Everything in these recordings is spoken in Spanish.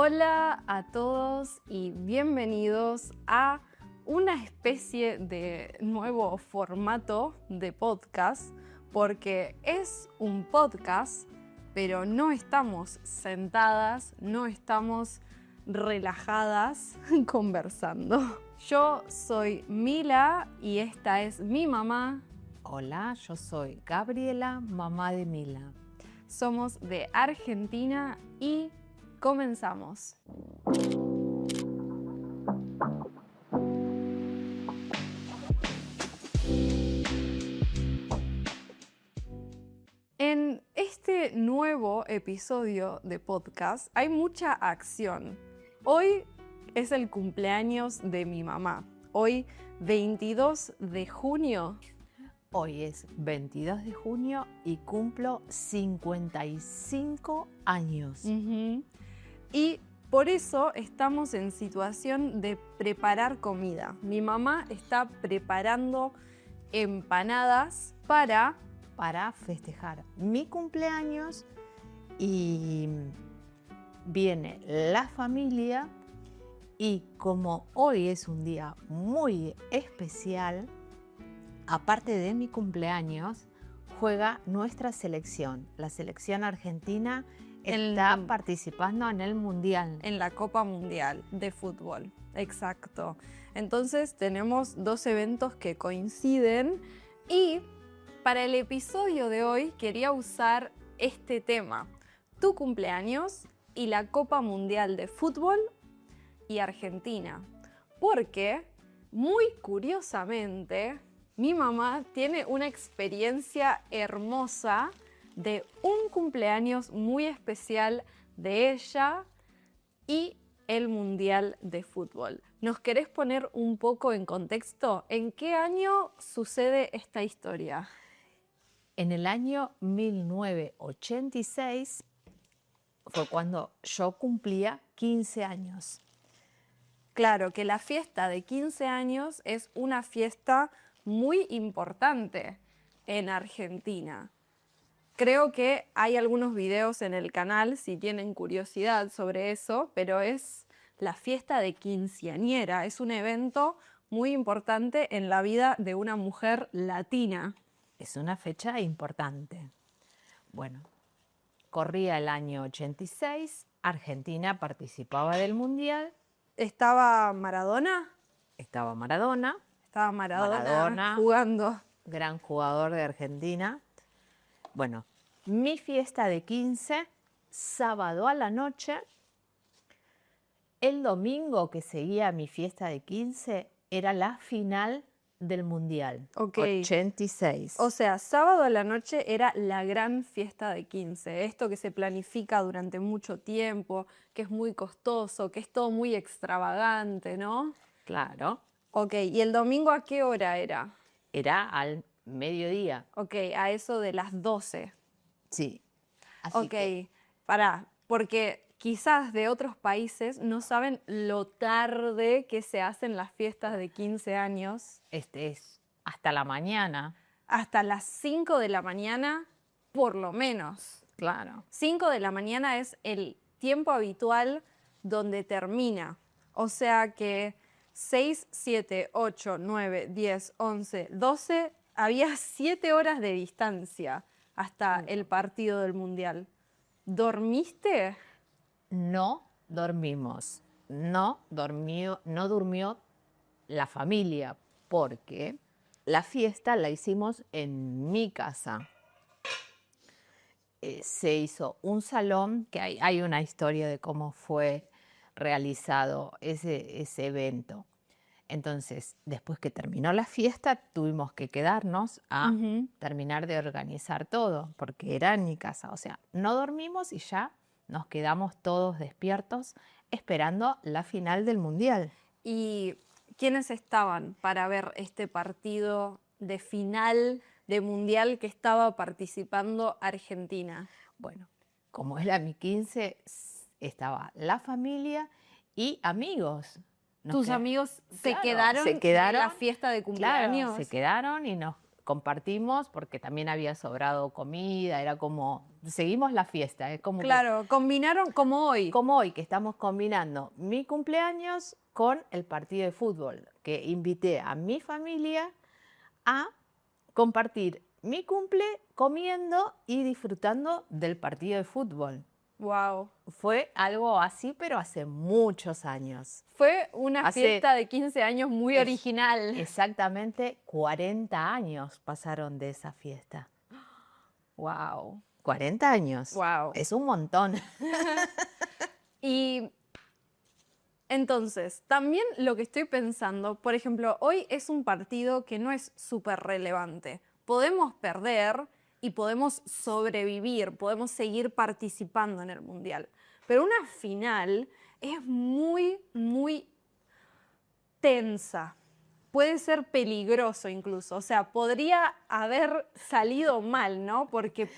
Hola a todos y bienvenidos a una especie de nuevo formato de podcast, porque es un podcast, pero no estamos sentadas, no estamos relajadas conversando. Yo soy Mila y esta es mi mamá. Hola, yo soy Gabriela, mamá de Mila. Somos de Argentina y comenzamos. En este nuevo episodio de podcast hay mucha acción. Hoy es el cumpleaños de mi mamá. Hoy, 22 de junio. Hoy es 22 de junio y cumplo 55 años. Y por eso estamos en situación de preparar comida. Mi mamá está preparando empanadas para festejar mi cumpleaños y viene la familia y como hoy es un día muy especial, aparte de mi cumpleaños, juega nuestra selección. La selección argentina está participando en el Mundial. En la Copa Mundial de Fútbol, exacto. Entonces tenemos dos eventos que coinciden y para el episodio de hoy quería usar este tema, tu cumpleaños y la Copa Mundial de Fútbol y Argentina. Porque, muy curiosamente, mi mamá tiene una experiencia hermosa de un cumpleaños muy especial de ella y el Mundial de Fútbol. ¿Nos querés poner un poco en contexto? ¿En qué año sucede esta historia? En el año 1986 fue cuando yo cumplía 15 años. Claro que la fiesta de 15 años es una fiesta muy importante en Argentina. Creo que hay algunos videos en el canal si tienen curiosidad sobre eso, pero es la fiesta de quinceañera. Es un evento muy importante en la vida de una mujer latina. Es una fecha importante. Bueno, corría el año 86, Argentina participaba del Mundial. ¿Estaba Maradona? Estaba Maradona. Estaba Maradona jugando. Gran jugador de Argentina. Bueno, mi fiesta de 15, sábado a la noche. El domingo que seguía mi fiesta de 15 era la final del Mundial, 86. O sea, sábado a la noche era la gran fiesta de 15. Esto que se planifica durante mucho tiempo, que es muy costoso, que es todo muy extravagante, ¿no? Claro. Ok, ¿y el domingo a qué hora era? Era al mediodía. Ok, a eso de las 12. Sí. Pará, porque quizás de otros países no saben lo tarde que se hacen las fiestas de 15 años. Es hasta la mañana. Hasta las 5 de la mañana, por lo menos. Claro. 5 de la mañana es el tiempo habitual donde termina. O sea que 6, 7, 8, 9, 10, 11, 12, había 7 horas de distancia hasta el partido del Mundial. ¿Dormiste? No dormimos. No durmió la familia porque la fiesta la hicimos en mi casa. Se hizo un salón, que hay una historia de cómo fue realizado ese evento. Entonces, después que terminó la fiesta, tuvimos que quedarnos a terminar de organizar todo, porque era en mi casa. O sea, no dormimos y ya nos quedamos todos despiertos esperando la final del Mundial. ¿Y quiénes estaban para ver este partido de final de Mundial que estaba participando Argentina? Bueno, como era mi 15, estaba la familia y amigos. ¿Tus amigos se quedaron se quedaron en la fiesta de cumpleaños? Claro, se quedaron y compartimos porque también había sobrado comida, era como, seguimos la fiesta, es como que- Claro, combinaron como hoy. como hoy que estamos combinando mi cumpleaños con el partido de fútbol, que invité a mi familia a compartir mi cumple comiendo y disfrutando del partido de fútbol. Wow. Fue algo así, pero hace muchos años. Fue una Hace- fiesta de 15 años muy Es- original. Exactamente 40 años pasaron de esa fiesta. Wow. 40 años. Wow. Es un montón. Y entonces, también lo que estoy pensando, por ejemplo, hoy es un partido que no es súper relevante. Podemos perder y podemos sobrevivir, podemos seguir participando en el Mundial. Pero una final es muy, muy tensa. Puede ser peligroso incluso. O sea, podría haber salido mal, ¿no? Porque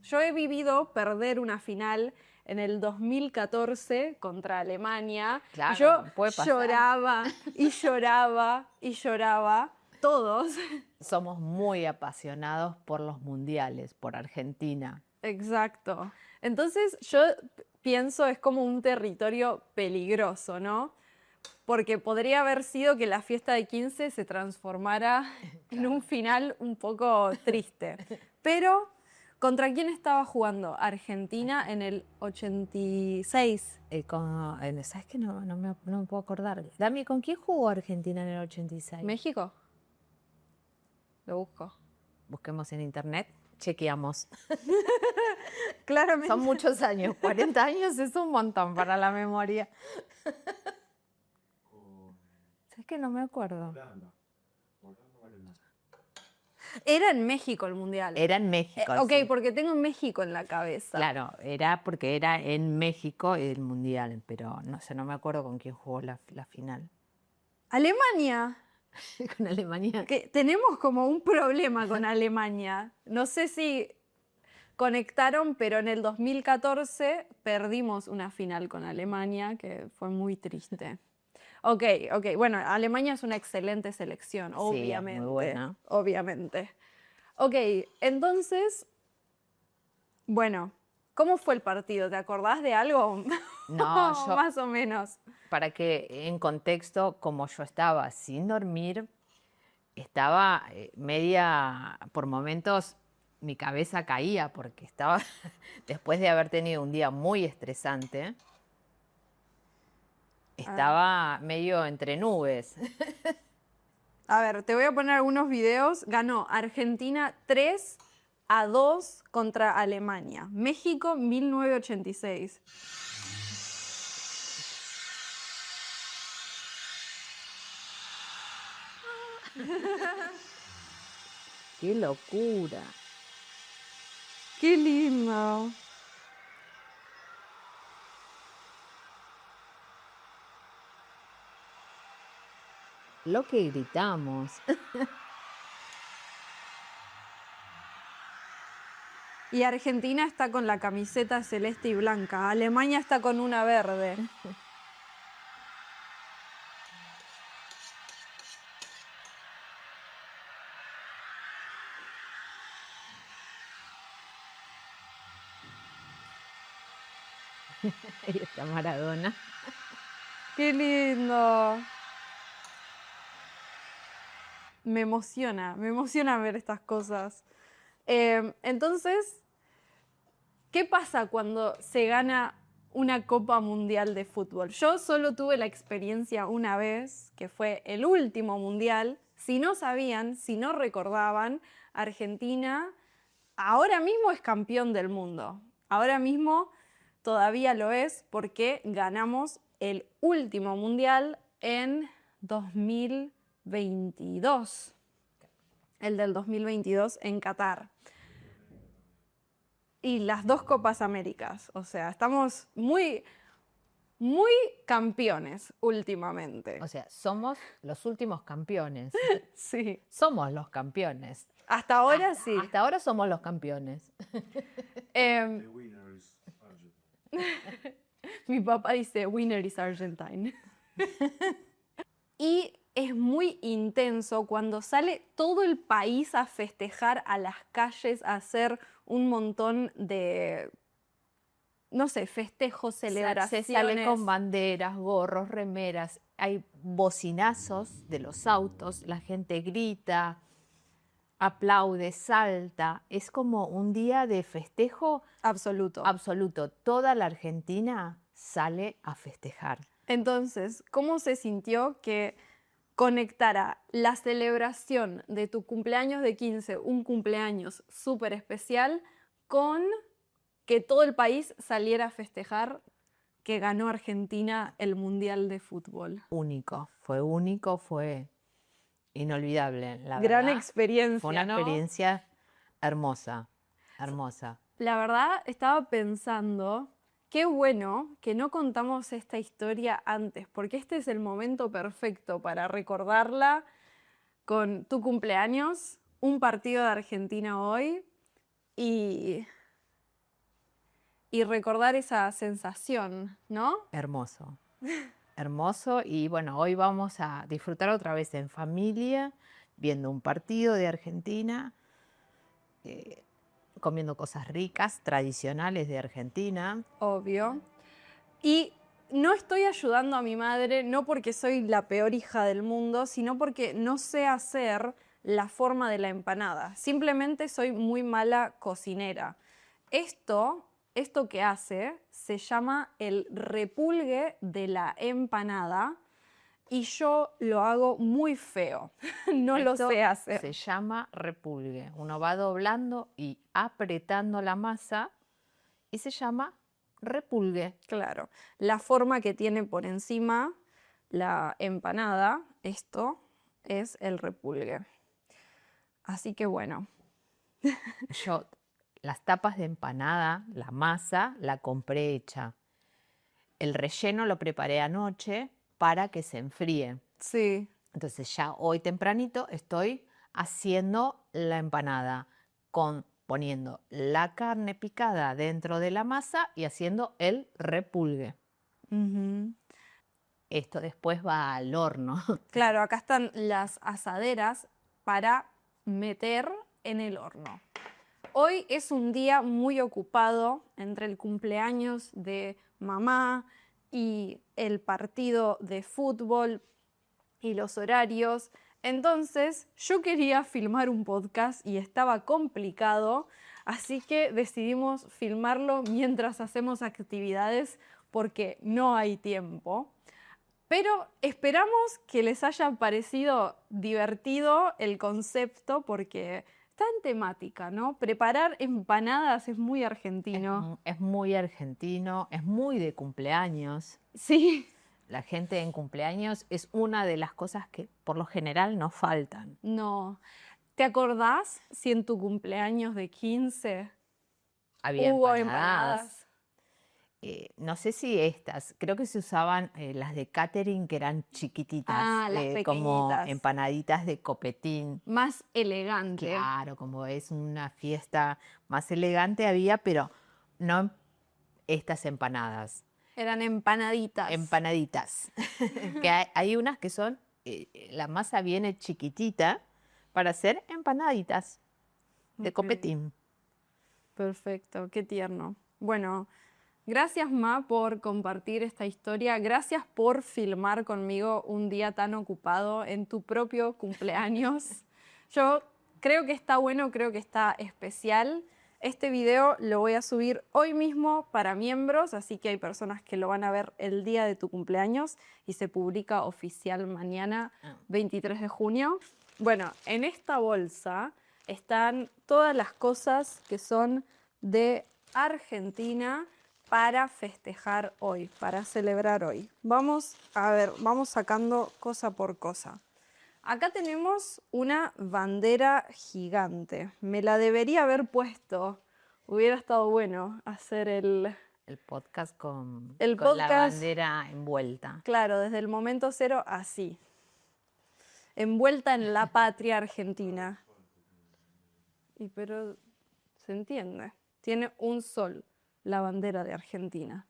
yo he vivido perder una final en el 2014 contra Alemania. Claro, Yo puede pasar. lloraba y lloraba y lloraba. Todos. Somos muy apasionados por los mundiales, por Argentina. Exacto. Entonces yo pienso es como un territorio peligroso, ¿no? Porque podría haber sido que la fiesta de 15 se transformara en un final un poco triste. Pero, ¿contra quién estaba jugando? Argentina en el 86. ¿Sabes qué? No me puedo acordar. Dami, ¿con quién jugó Argentina en el 86? ¿México? Lo busco. Busquemos en internet, chequeamos. Claramente. Son muchos años, 40 años es un montón para la memoria. ¿Sabes qué? No me acuerdo. Era en México el Mundial. Era en México. Ok, sí. porque tengo México en la cabeza. Claro, era porque era en México el mundial, pero no sé, no me acuerdo con quién jugó la final. Alemania. Con Alemania. Que tenemos como un problema con Alemania. No sé si conectaron, pero en el 2014 perdimos una final con Alemania, que fue muy triste. Ok, bueno, Alemania es una excelente selección, Sí, obviamente. muy buena. Obviamente. Ok, entonces, bueno, ¿cómo fue el partido? ¿Te acordás de algo? No, yo, Más o menos. para que en contexto, como yo estaba sin dormir, estaba media, por momentos mi cabeza caía porque estaba, después de haber tenido un día muy estresante, estaba medio entre nubes. A ver, te voy a poner algunos videos. Ganó Argentina 3-2 contra Alemania. México 1986. ¡Qué locura! ¡Qué lindo! Lo que gritamos. Y Argentina está con la camiseta celeste y blanca. Alemania está con una verde. Ahí está Maradona. ¡Qué lindo! Me emociona ver estas cosas. Entonces, ¿qué pasa cuando se gana una Copa Mundial de Fútbol? Yo solo tuve la experiencia una vez, que fue el último Mundial. Si no sabían, si no recordaban, Argentina ahora mismo es campeón del mundo. Ahora mismo todavía lo es porque ganamos el último Mundial en 2022. El del 2022 en Qatar. Y las dos Copas Américas. O sea, estamos muy, muy campeones últimamente. O sea, somos los últimos campeones. Sí. Somos los campeones. Hasta ahora sí. Hasta ahora somos los campeones. Eh, mi papá dice, winner is Argentine. Y es muy intenso cuando sale todo el país a festejar a las calles, a hacer un montón de, no sé, festejos, Se celebraciones. sale con banderas, gorros, remeras, hay bocinazos de los autos, la gente grita, aplaude, salta. Es como un día de festejo Absoluto. absoluto. Toda la Argentina sale a festejar. Entonces, ¿cómo se sintió que conectara la celebración de tu cumpleaños de 15, un cumpleaños súper especial, con que todo el país saliera a festejar que ganó Argentina el Mundial de Fútbol? Único, fue inolvidable, la Gran verdad. experiencia, Fue una ¿no? experiencia hermosa, hermosa. La verdad, estaba pensando, qué bueno que no contamos esta historia antes, porque este es el momento perfecto para recordarla con tu cumpleaños, un partido de Argentina hoy y, y recordar esa sensación, ¿no? Hermoso, hermoso. Y bueno, hoy vamos a disfrutar otra vez en familia, viendo un partido de Argentina, comiendo cosas ricas, tradicionales de Argentina. Obvio. Y no estoy ayudando a mi madre, no porque soy la peor hija del mundo, sino porque no sé hacer la forma de la empanada. Simplemente soy muy mala cocinera. Esto que hace se llama el repulgue de la empanada y yo lo hago muy feo. No lo Esto sé hacer. se llama repulgue. Uno va doblando y apretando la masa y se llama repulgue. Claro, la forma que tiene por encima la empanada, esto es el repulgue. Así que bueno, Yo las tapas de empanada, la masa, la compré hecha. El relleno lo preparé anoche para que se enfríe. sí, Entonces ya hoy tempranito estoy haciendo la empanada poniendo la carne picada dentro de la masa y haciendo el repulgue. ujú. Esto después va al horno. Claro, acá están las asaderas para meter en el horno. Hoy es un día muy ocupado entre el cumpleaños de mamá y el partido de fútbol y los horarios. Entonces yo quería filmar un podcast y estaba complicado, así que decidimos filmarlo mientras hacemos actividades porque no hay tiempo. Pero esperamos que les haya parecido divertido el concepto porque está en temática, ¿no? Preparar empanadas es muy argentino. Es muy argentino, es muy de cumpleaños. Sí, La gente en cumpleaños es una de las cosas que por lo general no faltan. no. ¿Te acordás si en tu cumpleaños de 15 Había hubo empanadas. empanadas? No sé si estas, creo que se usaban las de catering que eran chiquititas, Las como pequeñitas. empanaditas de copetín. Más elegante. Claro, como es una fiesta más elegante había, pero no estas empanadas. Eran empanaditas. Empanaditas. Que hay unas que son, la masa viene chiquitita para hacer empanaditas de Ok. copetín. Perfecto, qué tierno. Bueno, gracias Ma por compartir esta historia. Gracias por filmar conmigo un día tan ocupado en tu propio cumpleaños. Yo creo que está bueno, creo que está especial. Este video lo voy a subir hoy mismo para miembros, así que hay personas que lo van a ver el día de tu cumpleaños y se publica oficial mañana, 23 de junio. Bueno, en esta bolsa están todas las cosas que son de Argentina para festejar hoy, para celebrar hoy. Vamos a ver, vamos sacando cosa por cosa. Acá tenemos una bandera gigante. Me la debería haber puesto. Hubiera estado bueno hacer El podcast con la podcast, bandera envuelta. claro, desde el momento cero así. Envuelta en la patria argentina. Pero se entiende. Tiene un sol la bandera de Argentina.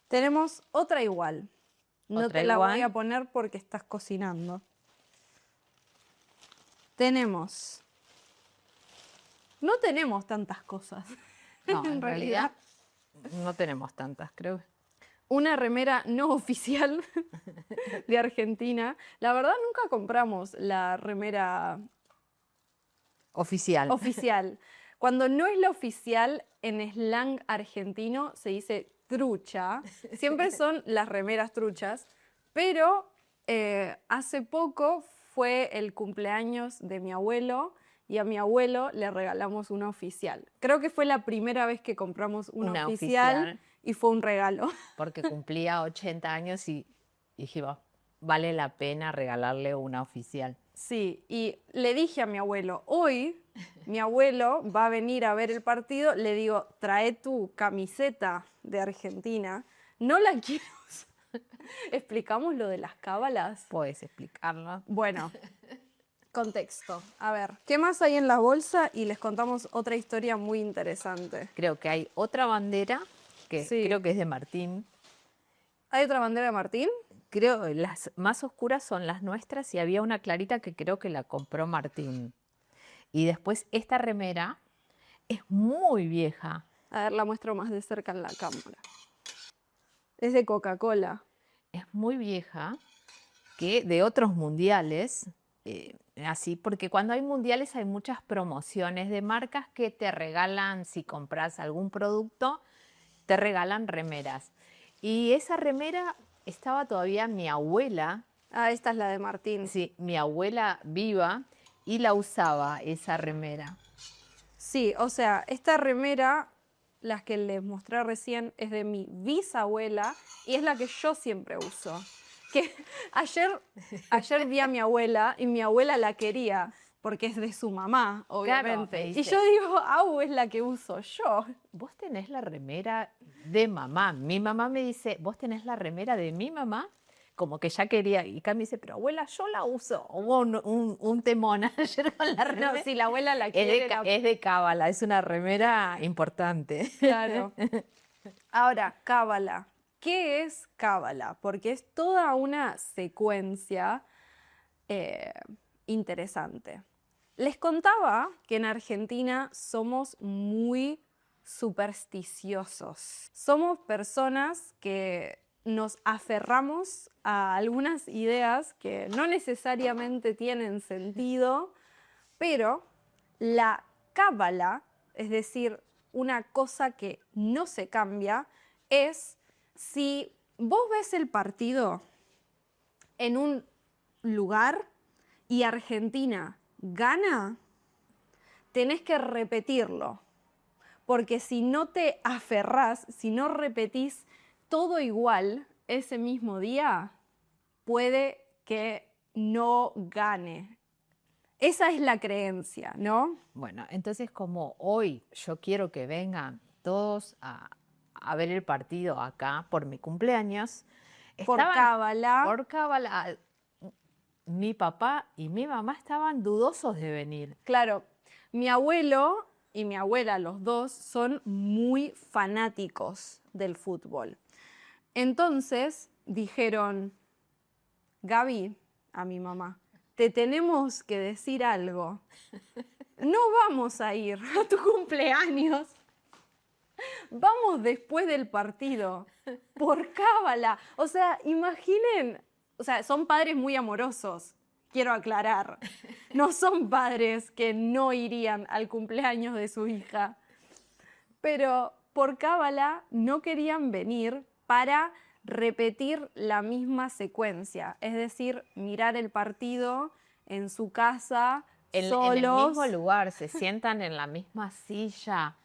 Tenemos otra igual. No Otra te la voy igual. a poner porque estás cocinando. Tenemos. No tenemos tantas cosas. No, En en realidad no tenemos tantas, creo. Una remera no oficial de Argentina. La verdad nunca compramos la remera Oficial. oficial. Cuando no es la oficial, en slang argentino se dice trucha. Siempre son las remeras truchas, pero hace poco fue el cumpleaños de mi abuelo y a mi abuelo le regalamos una oficial. Creo que fue la primera vez que compramos una oficial y fue un regalo. Porque cumplía 80 años y dijimos, vale la pena regalarle una oficial. Sí, y le dije a mi abuelo, hoy mi abuelo va a venir a ver el partido, le digo, trae tu camiseta de Argentina, no la quiero usar. ¿Explicamos lo de las cábalas? ¿Puedes explicarlo? Bueno, contexto. A ver, ¿qué más hay en la bolsa? Y les contamos otra historia muy interesante. Creo que hay otra bandera que Sí. creo que es de Martín. ¿Hay otra bandera de Martín? Creo las más oscuras son las nuestras y había una clarita que creo que la compró Martín. Y después esta remera es muy vieja. A ver, la muestro más de cerca en la cámara. Es de Coca-Cola. Es muy vieja, que de otros mundiales, así, porque cuando hay mundiales hay muchas promociones de marcas que te regalan, si compras algún producto, te regalan remeras. Y esa remera estaba todavía mi abuela, Ah, esta es la de Martín. sí, mi abuela viva, y la usaba esa remera. Sí, o sea, esta remera, las que les mostré recién, es de mi bisabuela y es la que yo siempre uso. Que ayer vi a mi abuela y mi abuela la quería porque es de su mamá, obviamente. me Y dice, yo digo, au, es la que uso yo. vos tenés la remera de mamá. Mi mamá me dice, vos tenés la remera de mi mamá, como que ya quería. Y Cami dice, pero abuela, yo la uso. Hubo un temón ayer con la remera. No, si la abuela la Es quiere, es de cábala, es una remera importante. claro. Ahora, cábala. ¿Qué es cábala? Porque es toda una secuencia interesante. Les contaba que en Argentina somos muy supersticiosos. Somos personas que nos aferramos a algunas ideas que no necesariamente tienen sentido, pero la cábala, es decir, una cosa que no se cambia, es si vos ves el partido en un lugar y Argentina gana, tenés que repetirlo. Porque si no te aferrás, si no repetís todo igual ese mismo día, puede que no gane. Esa es la creencia, ¿no? Bueno, entonces como hoy yo quiero que vengan todos a ver el partido acá por mi cumpleaños, Por cábala. por cábala, mi papá y mi mamá estaban dudosos de venir. Claro, mi abuelo y mi abuela, los dos, son muy fanáticos del fútbol. Entonces dijeron, Gaby, a mi mamá, te tenemos que decir algo. No vamos a ir a tu cumpleaños. Vamos después del partido, por cábala. O sea, imaginen, o sea, son padres muy amorosos, quiero aclarar. No son padres que no irían al cumpleaños de su hija. Pero por cábala no querían venir para repetir la misma secuencia, es decir, mirar el partido en su casa, solos. En el mismo lugar, se sientan en la misma silla.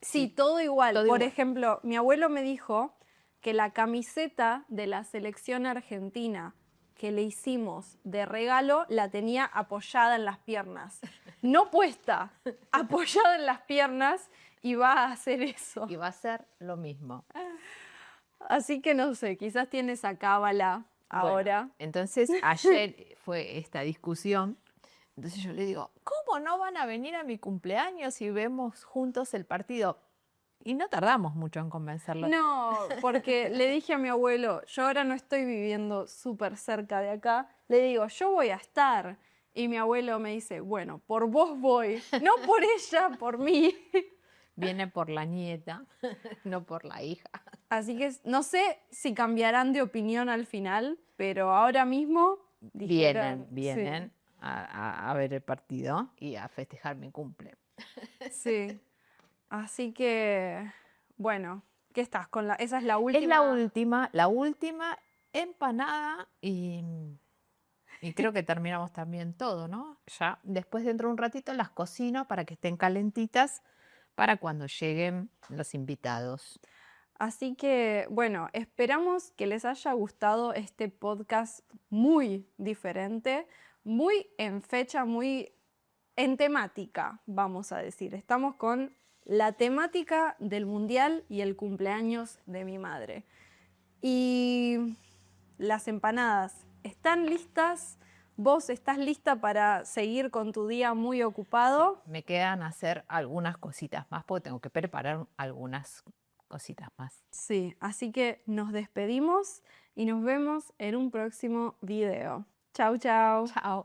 Sí, todo igual. todo Por igual. ejemplo, mi abuelo me dijo que la camiseta de la selección argentina que le hicimos de regalo la tenía apoyada en las piernas. No puesta, apoyada en las piernas y va a hacer eso. Y va a ser lo mismo. Así que no sé, quizás tiene esa cábala ahora. Bueno, entonces ayer fue esta discusión. Entonces yo le digo, ¿cómo no van a venir a mi cumpleaños si vemos juntos el partido? Y no tardamos mucho en convencerlo. No, porque le dije a mi abuelo, yo ahora no estoy viviendo súper cerca de acá, le digo, yo voy a estar. Y mi abuelo me dice, bueno, por vos voy, no por ella, por mí. Viene por la nieta, no por la hija. Así que no sé si cambiarán de opinión al final, pero ahora mismo dijeron, Vienen a ver el partido y a festejar mi cumple. sí, sí. Así que, bueno, ¿qué estás con la? Esa es la Es última. la última empanada y creo que terminamos también todo, ¿no? Ya después dentro de un ratito las cocino para que estén calentitas para cuando lleguen los invitados. Así que, bueno, esperamos que les haya gustado este podcast muy diferente, muy en fecha, muy en temática, vamos a decir. Estamos con la temática del mundial y el cumpleaños de mi madre. Y las empanadas están listas. ¿Vos estás lista para seguir con tu día muy ocupado? Me quedan hacer algunas cositas más porque tengo que preparar algunas cositas más. Sí, así que nos despedimos y nos vemos en un próximo video. Chau, chau. Chao.